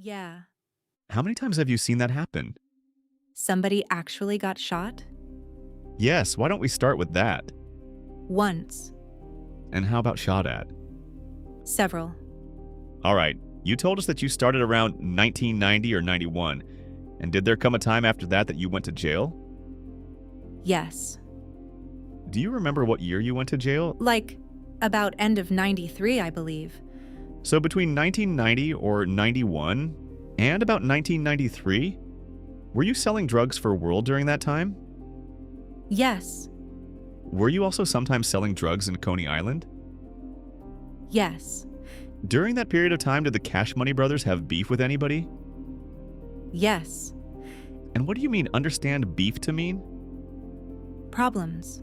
Yeah. How many times have you seen that happen? Somebody actually got shot? Yes, why don't we start with that? Once. And how about shot at? Several. All right, you told us that you started around 1990 or 91. And did there come a time after that that you went to jail? Yes. Do you remember what year you went to jail? Like, about end of 93, I believe. So between 1990 or 91 and about 1993, were you selling drugs for World during that time? Yes. Were you also sometimes selling drugs in Coney Island? Yes. During that period of time, did the Cash Money Brothers have beef with anybody? Yes. And what do you mean understand beef to mean? Problems.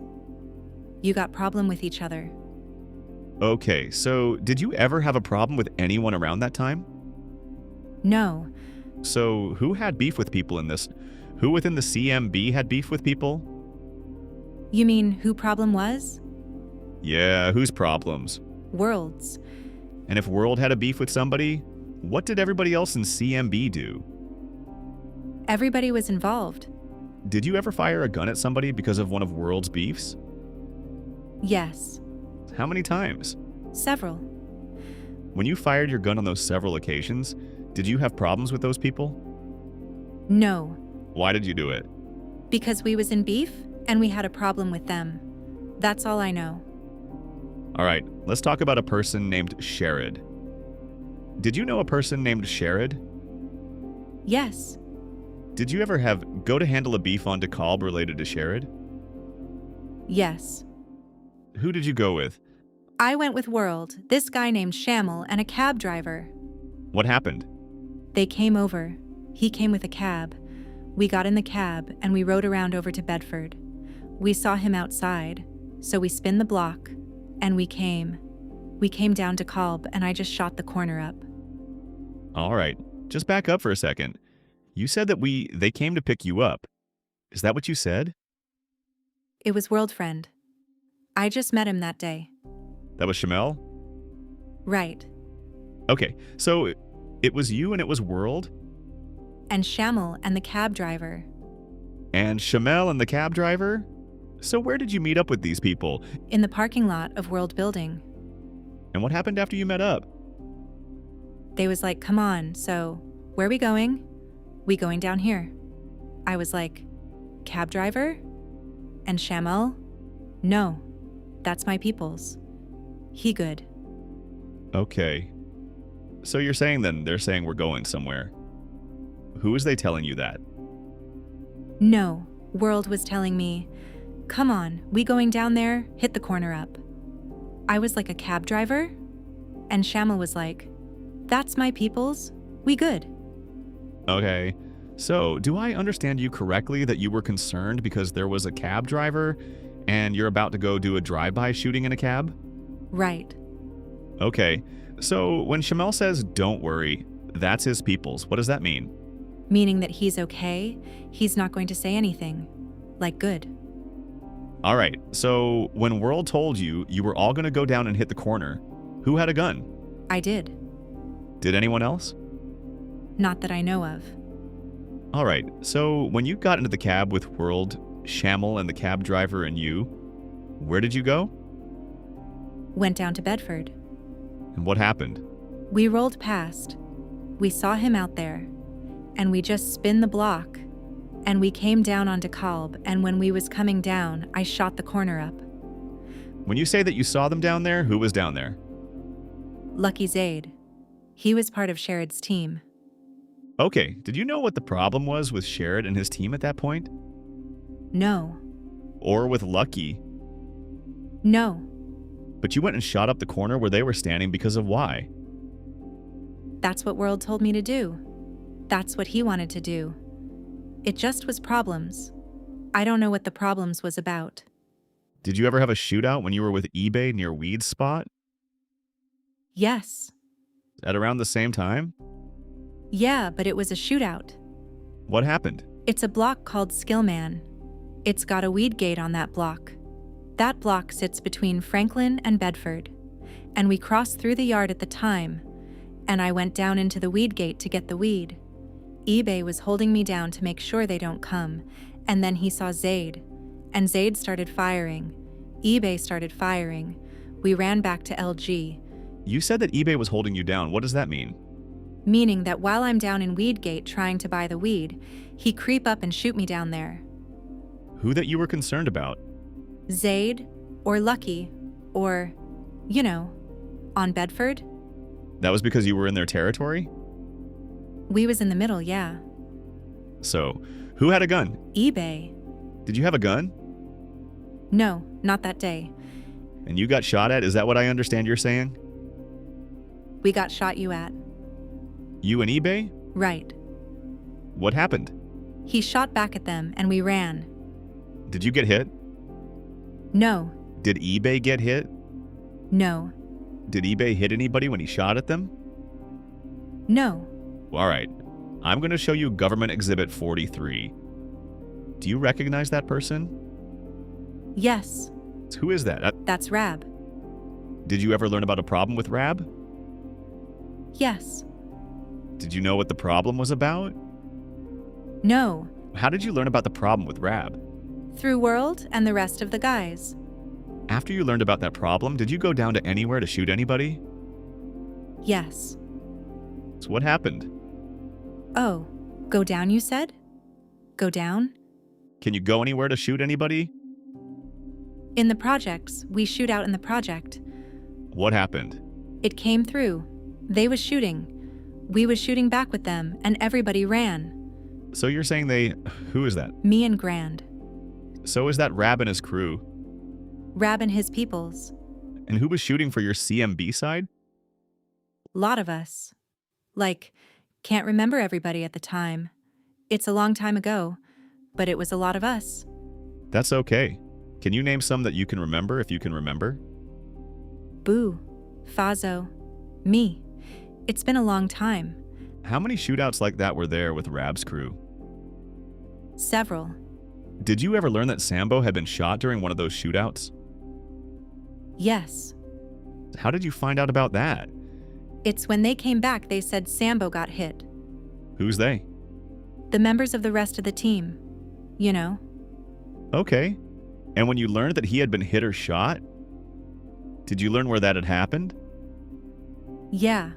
You got problem with each other. Okay, so did you ever have a problem with anyone around that time? No. So who had beef with people in this? Who within the CMB had beef with people? You mean who problem was? Yeah, whose problems? World's. And if World had a beef with somebody, what did everybody else in CMB do? Everybody was involved. Did you ever fire a gun at somebody because of one of World's beefs? Yes. How many times? Several. When you fired your gun on those several occasions, did you have problems with those people? No. Why did you do it? Because we was in beef and we had a problem with them. That's all I know. All right, let's talk about a person named Sherrod. Did you know a person named Sherrod? Yes. Did you ever go to handle a beef on DeKalb related to Sherrod? Yes. Who did you go with? I went with World, this guy named Shamel, and a cab driver. What happened? They came over. He came with a cab. We got in the cab and we rode around over to Bedford. We saw him outside, so we spin the block, and we came. We came down to DeKalb and I just shot the corner up. All right, just back up for a second. You said that they came to pick you up. Is that what you said? It was World Friend. I just met him that day. That was Shamel? Right. Okay, so it was you and it was World? And Shamel and the cab driver. And Shamel and the cab driver? So where did you meet up with these people? In the parking lot of World Building. And what happened after you met up? They was like, come on, so where we going? We going down here. I was like, cab driver? And Shamel? No, that's my people's. He good. Okay. So you're saying then they're saying we're going somewhere. Who is they telling you that? No, World was telling me, come on, we going down there, hit the corner up. I was like a cab driver? And Shamel was like, that's my people's, we good. Okay. So, do I understand you correctly that you were concerned because there was a cab driver and you're about to go do a drive-by shooting in a cab? Right. Okay. So, when Shamel says, don't worry, that's his people's, what does that mean? Meaning that he's okay, he's not going to say anything. Like good. All right. So, when World told you you were all going to go down and hit the corner, who had a gun? I did. Did anyone else? Not that I know of. All right. So, when you got into the cab with World, Shamel, and the cab driver and you, where did you go? Went down to Bedford. And what happened? We rolled past. We saw him out there. And we just spin the block. And we came down on DeKalb, and when we was coming down, I shot the corner up. When you say that you saw them down there, who was down there? Lucky Zaid. He was part of Sherrod's team. Okay. Did you know what the problem was with Sherrod and his team at that point? No. Or with Lucky? No. But you went and shot up the corner where they were standing because of why? That's what World told me to do. That's what he wanted to do. It just was problems. I don't know what the problems was about. Did you ever have a shootout when you were with eBay near Weed's spot? Yes. At around the same time? Yeah, but it was a shootout. What happened? It's a block called Skillman. It's got a weed gate on that block. That block sits between Franklin and Bedford. And we crossed through the yard at the time. and I went down into the weed gate to get the weed. eBay was holding me down to make sure they don't come, and then he saw Zaid, and Zaid started firing. eBay started firing. We ran back to LG. You said that eBay was holding you down. What does that mean? Meaning that while I'm down in Weedgate trying to buy the weed, he creep up and shoot me down there. Who that you were concerned about? Zaid, or Lucky, or, on Bedford? That was because you were in their territory? We was in the middle, yeah. So, who had a gun? eBay. Did you have a gun? No, not that day. And you got shot at? Is that what I understand you're saying? We got shot you at. You and eBay? Right. What happened? He shot back at them and we ran. Did you get hit? No. Did eBay get hit? No. Did eBay hit anybody when he shot at them? No. All right. I'm going to show you Government Exhibit 43. Do you recognize that person? Yes. Who is that? That's Rab. Did you ever learn about a problem with Rab? Yes. Did you know what the problem was about? No. How did you learn about the problem with Rab? Through World and the rest of the guys. After you learned about that problem, did you go down to anywhere to shoot anybody? Yes. So what happened? Oh, go down you said? Go down? Can you go anywhere to shoot anybody? In the projects, we shoot out in the project. What happened? It came through. They was shooting. We was shooting back with them, and everybody ran. So you're saying who is that? Me and Grand. So is that Rab and his crew? Rab and his peoples. And who was shooting for your CMB side? Lot of us. Can't remember everybody at the time. It's a long time ago, but it was a lot of us. That's okay. Can you name some that you can remember if you can remember? Boo, Fazo, me. It's been a long time. How many shootouts like that were there with Rab's crew? Several. Did you ever learn that Sambo had been shot during one of those shootouts? Yes. How did you find out about that? It's when they came back they said Sambo got hit. Who's they? The members of the rest of the team. You know. Okay. And when you learned that he had been hit or shot, did you learn where that had happened? Yeah.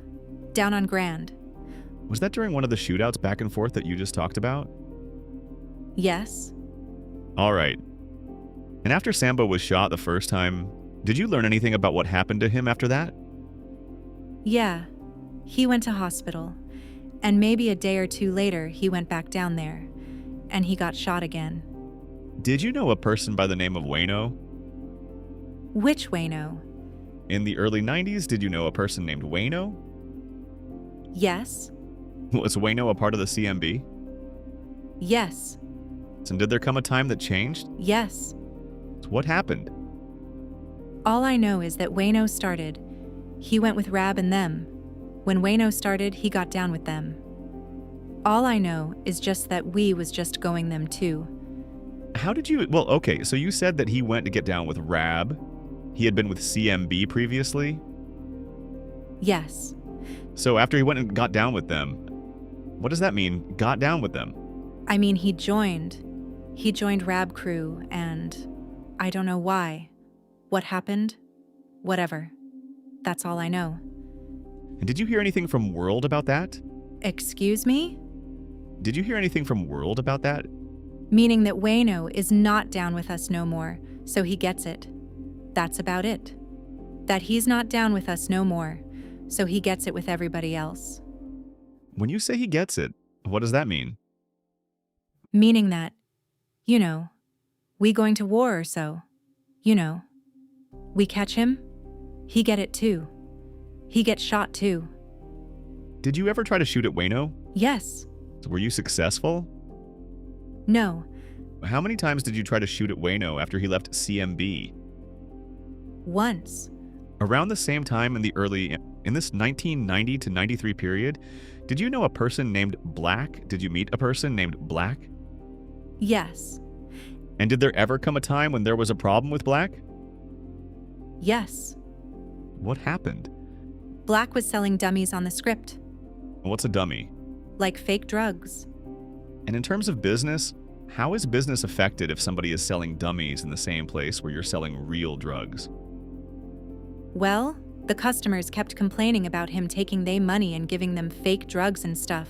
Down on Grand. Was that during one of the shootouts back and forth that you just talked about? Yes. All right. And after Sambo was shot the first time, did you learn anything about what happened to him after that? Yeah. He went to hospital. And maybe a day or two later, he went back down there. And he got shot again. Did you know a person by the name of Wayno? Which Wayno? In the early 90s, did you know a person named Wayno? Yes. Was Wayno a part of the CMB? Yes. And did there come a time that changed? Yes. What happened? All I know is that Wayno started. He went with Rab and them. When Wayno started, he got down with them. All I know is just that we was just going them too. How did you... Well, okay, so you said that he went to get down with Rab. He had been with CMB previously? Yes. So after he went and got down with them, what does that mean, got down with them? I mean, he joined. He joined Rab crew, and I don't know why. What happened? Whatever. That's all I know. And did you hear anything from World about that? Excuse me? Did you hear anything from World about that? Meaning that Wayno is not down with us no more, so he gets it. That's about it. That he's not down with us no more, so he gets it with everybody else. When you say he gets it, what does that mean? Meaning that, we going to war or so. We catch him, he get it too. He gets shot too. Did you ever try to shoot at Wayno? Yes. Were you successful? No. How many times did you try to shoot at Wayno after he left CMB? Once. Around the same time in this 1990 to 93 period, did you know a person named Black? Did you meet a person named Black? Yes. And did there ever come a time when there was a problem with Black? Yes. What happened? Black was selling dummies on the script, What's a dummy? like fake drugs. And in terms of business, how is business affected if somebody is selling dummies in the same place where you're selling real drugs? Well, the customers kept complaining about him taking their money and giving them fake drugs and stuff.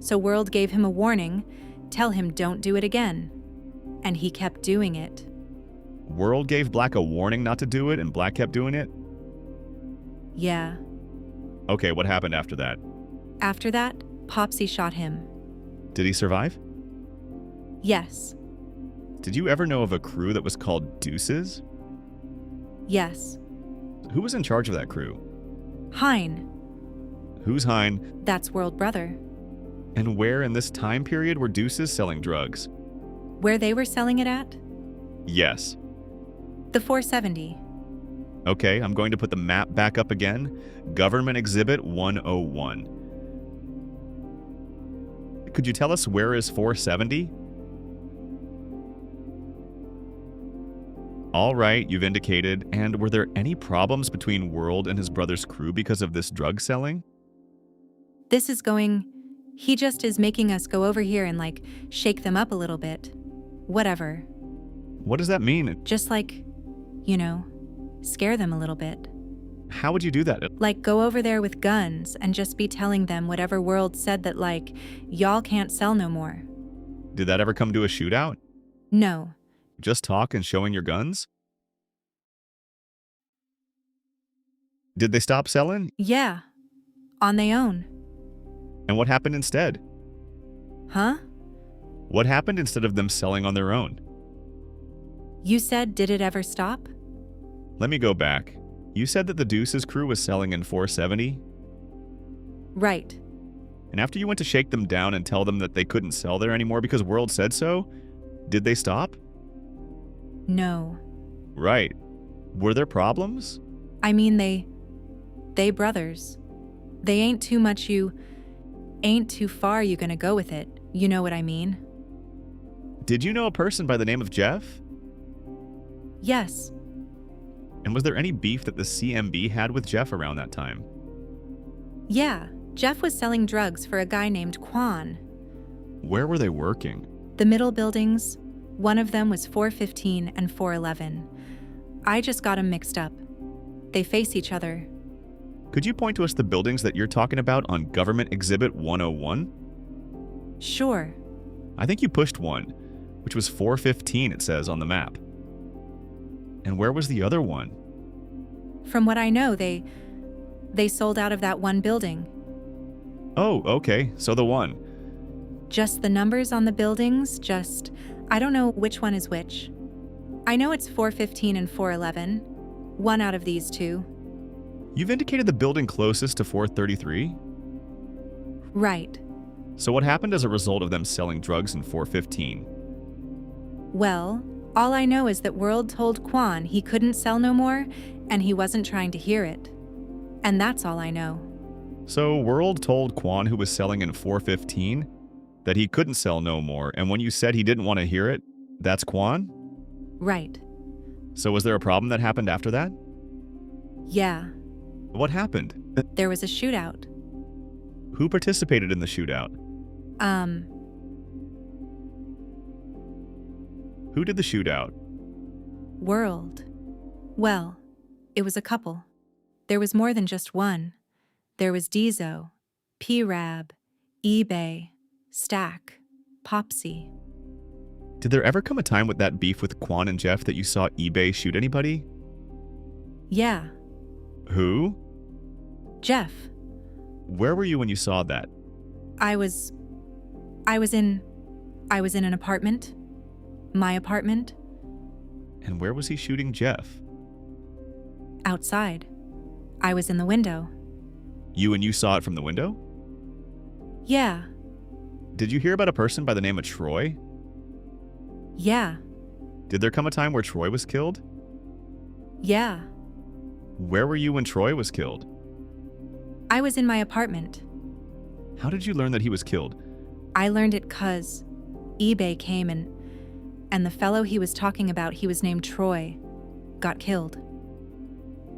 So World gave him a warning, tell him don't do it again. And he kept doing it. World gave Black a warning not to do it, and Black kept doing it? Yeah. Okay, what happened after that? After that, Popsy shot him. Did he survive? Yes. Did you ever know of a crew that was called Deuces? Yes. Who was in charge of that crew? Hein. Who's Hein? That's World Brother. And where in this time period were Deuces selling drugs? Where they were selling it at? Yes. The 470. Okay, I'm going to put the map back up again. Government Exhibit 101. Could you tell us where is 470? All right, you've indicated. And were there any problems between World and his brother's crew because of this drug selling? This is going... He just is making us go over here and, shake them up a little bit. Whatever. What does that mean? Just scare them a little bit. How would you do that? Go over there with guns and just be telling them whatever World said that, y'all can't sell no more. Did that ever come to a shootout? No. Just talk and showing your guns? Did they stop selling? Yeah. On their own. And what happened instead? Huh? What happened instead of them selling on their own? You said, did it ever stop? Let me go back. You said that the Deuces crew was selling in 470? Right. And after you went to shake them down and tell them that they couldn't sell there anymore because World said so, did they stop? No. Right. Were there problems? I mean, they brothers. They ain't too much ain't too far you gonna go with it. You know what I mean? Did you know a person by the name of Jeff? Yes. And was there any beef that the CMB had with Jeff around that time? Yeah. Jeff was selling drugs for a guy named Quan. Where were they working? The middle buildings. One of them was 415 and 411. I just got them mixed up. They face each other. Could you point to us the buildings that you're talking about on Government Exhibit 101? Sure. I think you pushed one, which was 415, it says on the map. And where was the other one? From what I know, they sold out of that one building. Oh, okay, so the one. Just the numbers on the buildings, I don't know which one is which. I know it's 415 and 411. One out of these two. You've indicated the building closest to 433? Right. So what happened as a result of them selling drugs in 415? Well, all I know is that World told Quan he couldn't sell no more, and he wasn't trying to hear it. And that's all I know. So World told Quan, who was selling in 415, that he couldn't sell no more, and when you said he didn't want to hear it, that's Quan? Right. So was there a problem that happened after that? Yeah. What happened? There was a shootout. Who participated in the shootout? Who did the shootout? World. Well, it was a couple. There was more than just one. There was Dieso, Rab, eBay, Stack, Popsy. Did there ever come a time with that beef with Quan and Jeff that you saw eBay shoot anybody? Yeah. Who? Jeff. Where were you when you saw that? I was in an apartment. My apartment. And where was he shooting Jeff? Outside. I was in the window. You saw it from the window? Yeah. Did you hear about a person by the name of Troy? Yeah. Did there come a time where Troy was killed? Yeah. Where were you when Troy was killed? I was in my apartment. How did you learn that he was killed? I learned it 'cause eBay came and the fellow he was talking about, he was named Troy, got killed.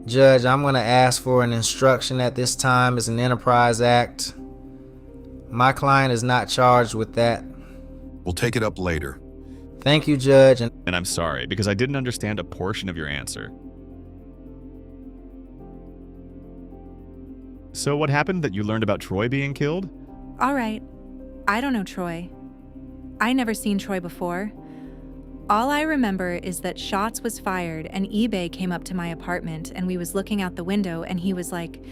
Judge, I'm going to ask for an instruction at this time. It's an enterprise act. My client is not charged with that. We'll take it up later. Thank you, Judge. And I'm sorry, because I didn't understand a portion of your answer. So what happened that you learned about Troy being killed? All right. I don't know Troy. I never seen Troy before. All I remember is that shots was fired and eBay came up to my apartment and we was looking out the window and he was like,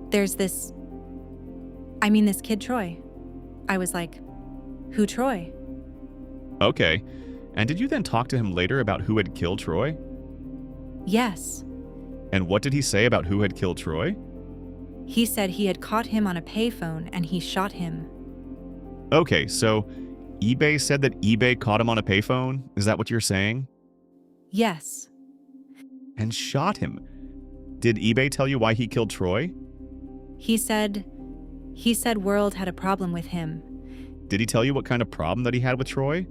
there's this kid Troy. I was like, who Troy? Okay. And did you then talk to him later about who had killed Troy? Yes. And what did he say about who had killed Troy? He said he had caught him on a payphone and he shot him. Okay, so eBay said that eBay caught him on a payphone? Is that what you're saying? Yes. And shot him. Did eBay tell you why he killed Troy? He said World had a problem with him. Did he tell you what kind of problem that he had with Troy?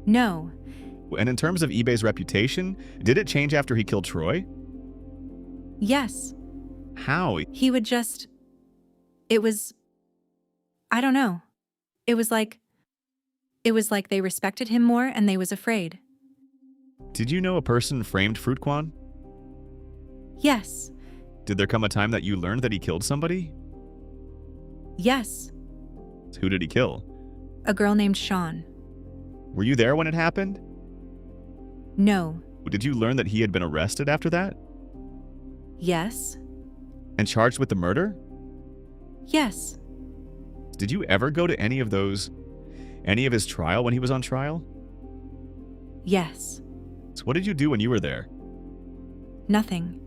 No. And in terms of eBay's reputation, did it change after he killed Troy? Yes. How? He would just... I don't know. It was like they respected him more and they was afraid. Did you know a person framed Fruitquan? Yes. Did there come a time that you learned that he killed somebody? Yes. Who did he kill? A girl named Sean. Were you there when it happened? No. Did you learn that he had been arrested after that? Yes. And charged with the murder? Yes. Did you ever go to any of his trial when he was on trial? Yes. So what did you do when you were there? Nothing.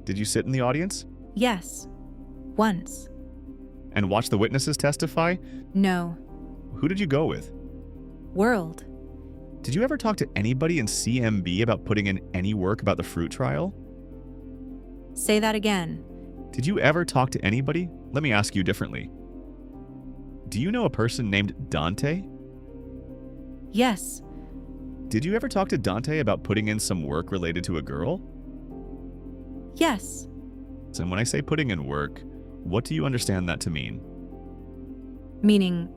Did you sit in the audience? Yes. Once. And watch the witnesses testify? No. Who did you go with? World. Did you ever talk to anybody in CMB about putting in any work about the fruit trial? Say that again. Did you ever talk to anybody? Let me ask you differently. Do you know a person named Dante? Yes. Did you ever talk to Dante about putting in some work related to a girl? Yes. So when I say putting in work, what do you understand that to mean? Meaning,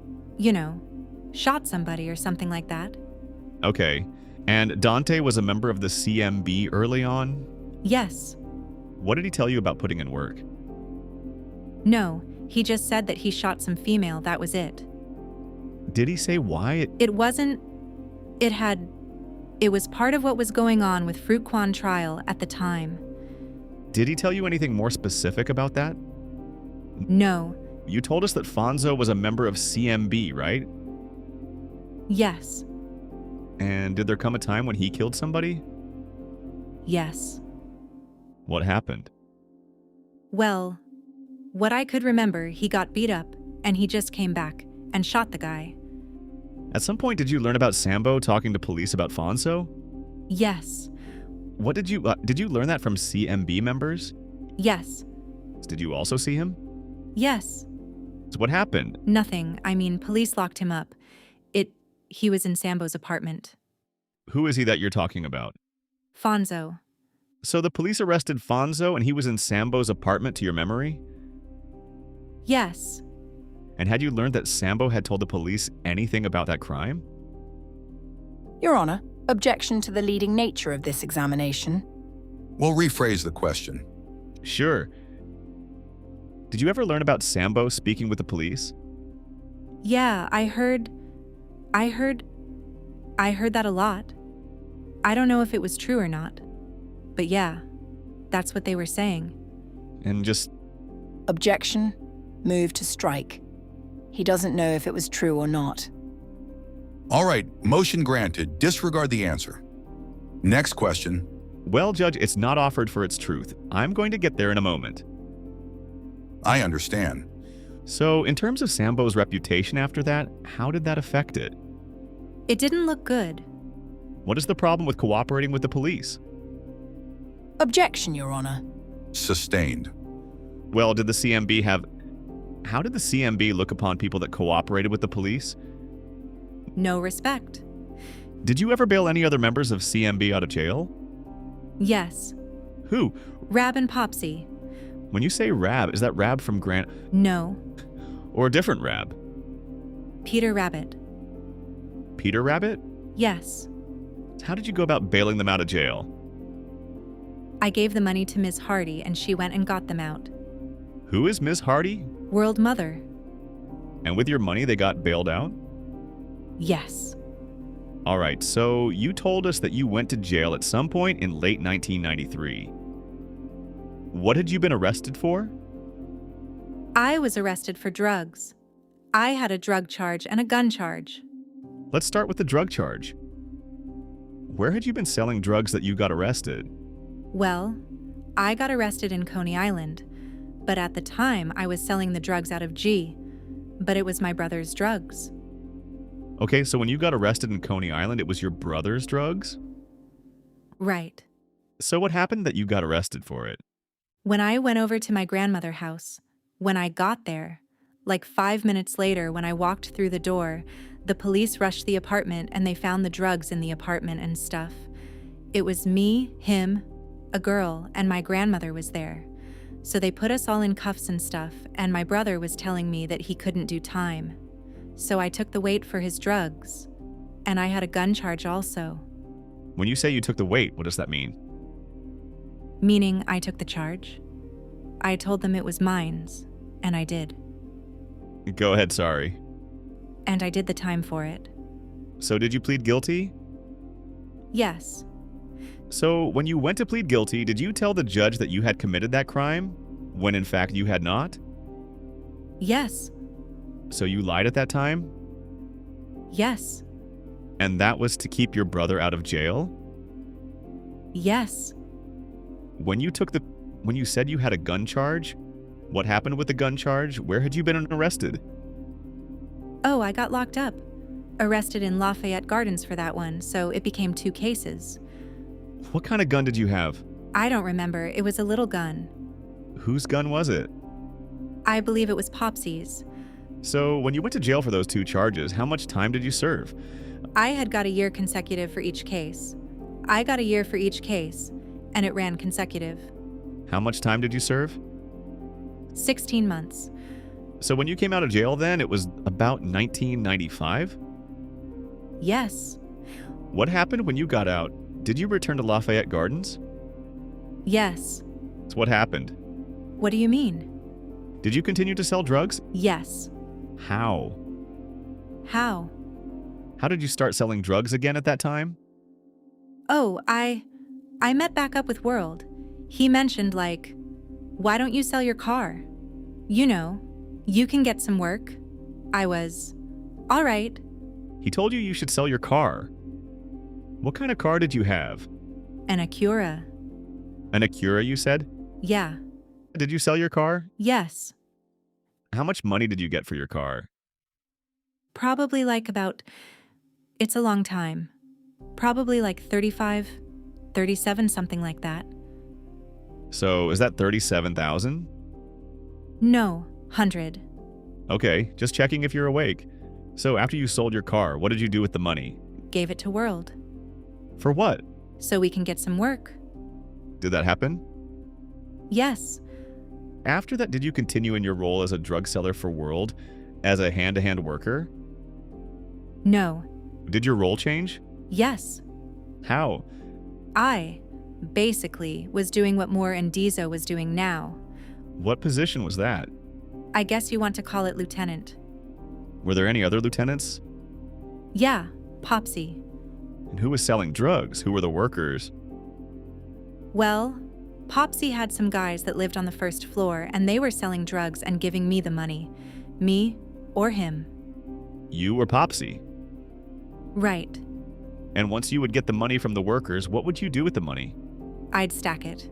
shot somebody or something like that. Okay. And Dante was a member of the CMB early on? Yes. What did he tell you about putting in work? No, he just said that he shot some female, that was it. Did he say why? It was part of what was going on with Fruitquan trial at the time. Did he tell you anything more specific about that? No. You told us that Fonzo was a member of CMB, right? Yes. And did there come a time when he killed somebody? Yes. What happened? Well, what I could remember, he got beat up, and he just came back and shot the guy. At some point, did you learn about Sambo talking to police about Fonzo? Yes. What did you learn that from CMB members? Yes. Did you also see him? Yes. So what happened? Nothing. Police locked him up. He was in Sambo's apartment. Who is he that you're talking about? Fonzo. So the police arrested Fonzo and he was in Sambo's apartment to your memory? Yes. And had you learned that Sambo had told the police anything about that crime? Your Honor, objection to the leading nature of this examination. We'll rephrase the question. Sure. Did you ever learn about Sambo speaking with the police? Yeah, I heard that a lot. I don't know if it was true or not. But yeah, that's what they were saying. And just... Objection. Move to strike. He doesn't know if it was true or not. All right, motion granted. Disregard the answer. Next question. Well, Judge, it's not offered for its truth. I'm going to get there in a moment. I understand. So, in terms of Sambo's reputation after that, how did that affect it? It didn't look good. What is the problem with cooperating with the police? Objection, Your Honor. Sustained. Well, how did the CMB look upon people that cooperated with the police? No respect. Did you ever bail any other members of CMB out of jail? Yes. Who? Rab and Popsy. When you say Rab, is that Rab from Grant No. or a different Rab? Peter Rabbit. Peter Rabbit? Yes. How did you go about bailing them out of jail? I gave the money to Ms. Hardy and she went and got them out. Who is Miss Hardy? World Mother. And with your money, they got bailed out? Yes. All right, so you told us that you went to jail at some point in late 1993. What had you been arrested for? I was arrested for drugs. I had a drug charge and a gun charge. Let's start with the drug charge. Where had you been selling drugs that you got arrested? Well, I got arrested in Coney Island, but at the time I was selling the drugs out of G, but it was my brother's drugs. Okay, so when you got arrested in Coney Island, it was your brother's drugs? Right. So what happened that you got arrested for it? When I went over to my grandmother's house, when I got there, like 5 minutes later when I walked through the door, the police rushed the apartment and they found the drugs in the apartment and stuff. It was me, him, a girl, and my grandmother was there. So they put us all in cuffs and stuff, and my brother was telling me that he couldn't do time. So I took the weight for his drugs, and I had a gun charge also. When you say you took the weight, what does that mean? Meaning I took the charge. I told them it was mine's, and I did. Go ahead, sorry. And I did the time for it. So did you plead guilty? Yes. So when you went to plead guilty, did you tell the judge that you had committed that crime, when in fact you had not? Yes. So you lied at that time? Yes. And that was to keep your brother out of jail? Yes. When you said you had a gun charge, what happened with the gun charge? Where had you been arrested? Oh, I got locked up. Arrested in Lafayette Gardens for that one, so it became 2 cases. What kind of gun did you have? I don't remember. It was a little gun. Whose gun was it? I believe it was Popsy's. So when you went to jail for those 2 charges, how much time did you serve? I had got a year consecutive for each case. I got a year for each case, and it ran consecutive. How much time did you serve? 16 months. So when you came out of jail then, it was about 1995? Yes. What happened when you got out? Did you return to Lafayette Gardens? Yes. So what happened? What do you mean? Did you continue to sell drugs? Yes. How? How? How did you start selling drugs again at that time? Oh, I met back up with World. He mentioned, like, why don't you sell your car? You know, you can get some work. I was, all right. He told you should sell your car. What kind of car did you have? An Acura. An Acura, you said? Yeah. Did you sell your car? Yes. How much money did you get for your car? Probably like it's a long time. Probably like 35, 37, something like that. So is that $37,000? No, 100. Okay, just checking if you're awake. So after you sold your car, what did you do with the money? Gave it to World. For what? So we can get some work. Did that happen? Yes. After that, did you continue in your role as a drug seller for World as a hand-to-hand worker? No. Did your role change? Yes. How? I, basically, was doing what Moore and Dizo was doing now. What position was that? I guess you want to call it lieutenant. Were there any other lieutenants? Yeah, Popsy. And who was selling drugs? Who were the workers? Well, Popsy had some guys that lived on the first floor, and they were selling drugs and giving me the money. Me or him. You or Popsy? Right. And once you would get the money from the workers, what would you do with the money? I'd stack it.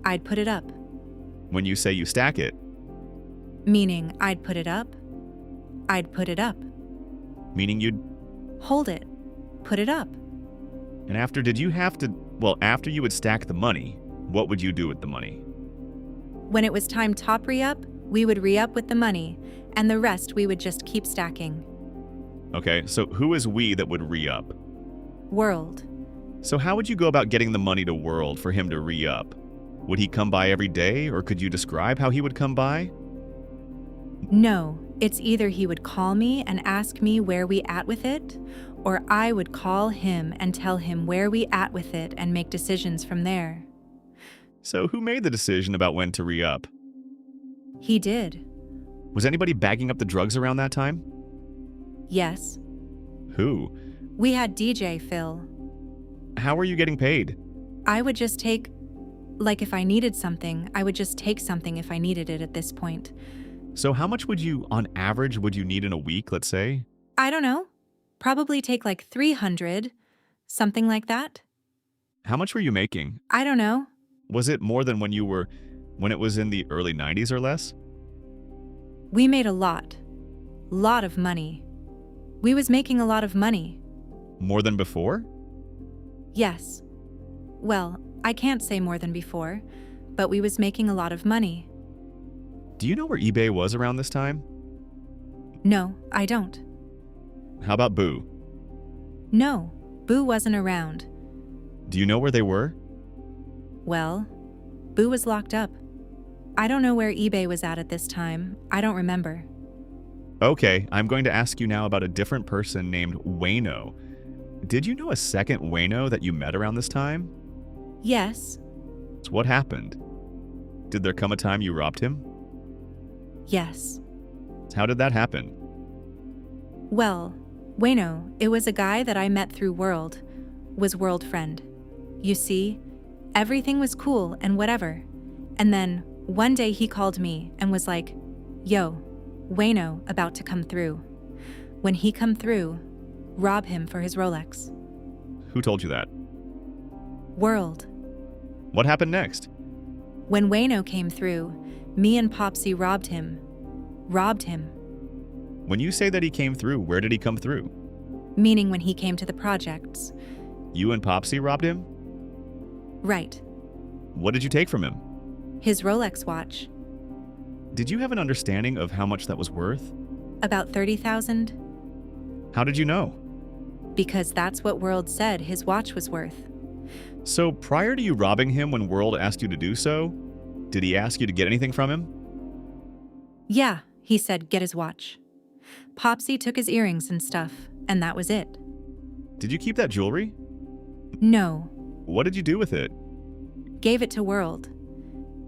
I'd put it up. When you say you stack it? Meaning I'd put it up. I'd put it up. Meaning you'd... Hold it. Put it up. And after you would stack the money, what would you do with the money? When it was time top re-up, we would re-up with the money, and the rest we would just keep stacking. Okay, so who is we that would re-up? World. So how would you go about getting the money to World for him to re-up? Would he come by every day, or could you describe how he would come by? No, it's either he would call me and ask me where we at with it, or I would call him and tell him where we at with it and make decisions from there. So who made the decision about when to re-up? He did. Was anybody bagging up the drugs around that time? Yes. Who? We had DJ Phil. How were you getting paid? I would just take, like if I needed something, I would just take something if I needed it at this point. So how much would you, on average, would you need in a week, let's say? I don't know. Probably take like 300, something like that. How much were you making? I don't know. Was it more than when it was in the early 90s or less? We made a lot of money. We was making a lot of money. More than before? Yes. Well, I can't say more than before, but we was making a lot of money. Do you know where eBay was around this time? No, I don't. How about Boo? No, Boo wasn't around. Do you know where they were? Well, Boo was locked up. I don't know where eBay was at this time. I don't remember. Okay, I'm going to ask you now about a different person named Wayno. Did you know a second Wayno that you met around this time? Yes. So what happened? Did there come a time you robbed him? Yes. How did that happen? Well, Wayno, it was a guy that I met through World, was World friend. You see, everything was cool and whatever. And then one day he called me and was like, "Yo, Wayno about to come through. When he come through, rob him for his Rolex." Who told you that? World. What happened next? When Wayno came through, me and Popsy robbed him. Robbed him. When you say that he came through, where did he come through? Meaning when he came to the projects. You and Popsy robbed him? Right. What did you take from him? His Rolex watch. Did you have an understanding of how much that was worth? About 30,000. How did you know? Because that's what World said his watch was worth. So prior to you robbing him when World asked you to do so, did he ask you to get anything from him? Yeah, he said get his watch. Popsy took his earrings and stuff, and that was it. Did you keep that jewelry? No. What did you do with it? Gave it to World.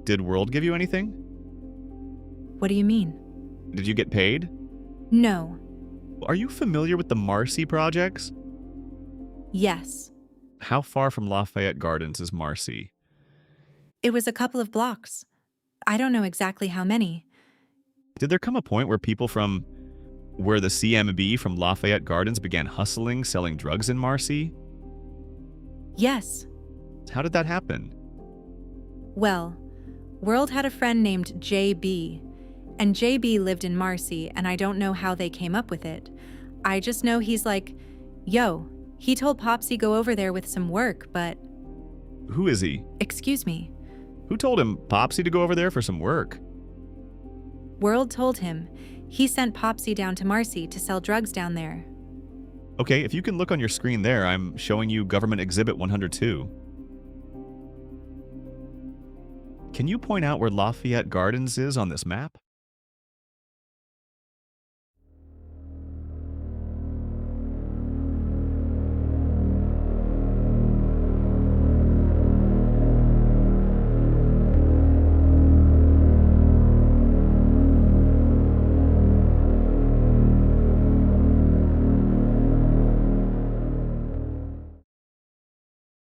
Did World give you anything? What do you mean? Did you get paid? No. Are you familiar with the Marcy projects? Yes. How far from Lafayette Gardens is Marcy? It was a couple of blocks. I don't know exactly how many. Did there come a point where people from where the CMB from Lafayette Gardens began hustling, selling drugs in Marcy? Yes. How did that happen? Well, World had a friend named JB, and JB lived in Marcy, and I don't know how they came up with it. I just know he's like, "Yo, he told Popsy go over there with some work, but..." Who is he? Excuse me. Who told him Popsy to go over there for some work? World told him. He sent Popsy down to Marcy to sell drugs down there. Okay, if you can look on your screen there, I'm showing you Government Exhibit 102. Can you point out where Lafayette Gardens is on this map?